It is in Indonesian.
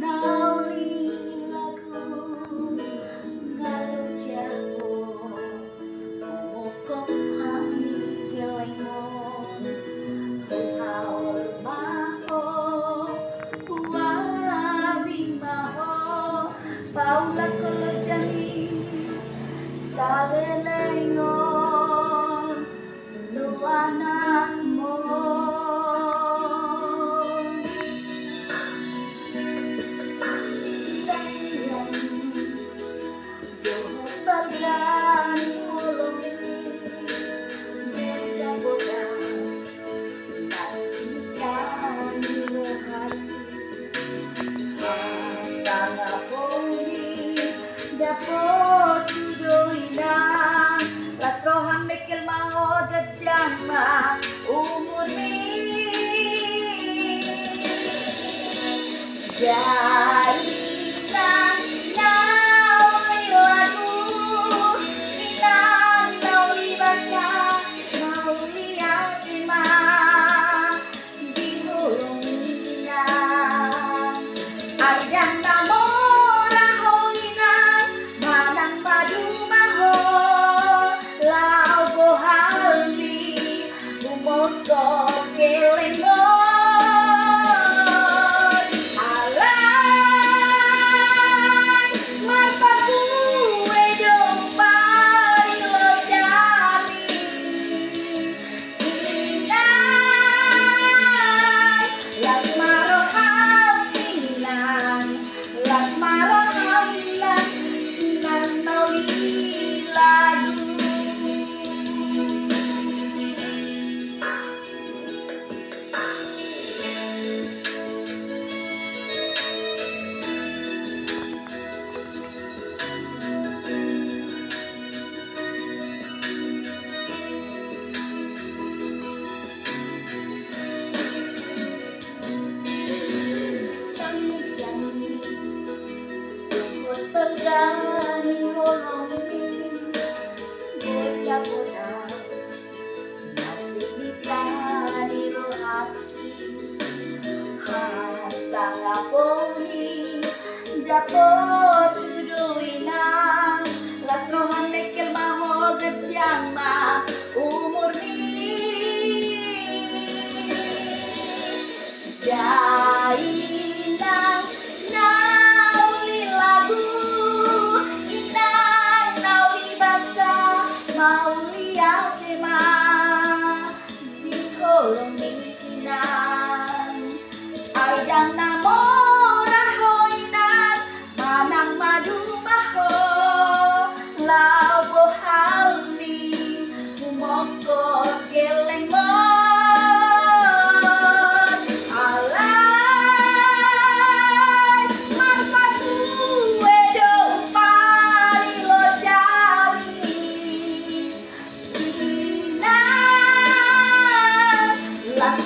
nauli lagu ngalujapo mokok hani gelengon haul maho wabi maho paula kolo jani salenengon tu anakmu berani ulungi muda boga nasikan di hati sang aponi dapot tudoina las roham mekel mau gejama umur mi berani holongi boda boda nasib ditani rohati hasang aponi dapot tuduina las rohan mekel maho gejang ma umur ni dainang nauli lagu inang nauli basa mau lihat tema di holong inang aidang namo rahoinan manang madu maho lau bohalni mumoko geleng mo las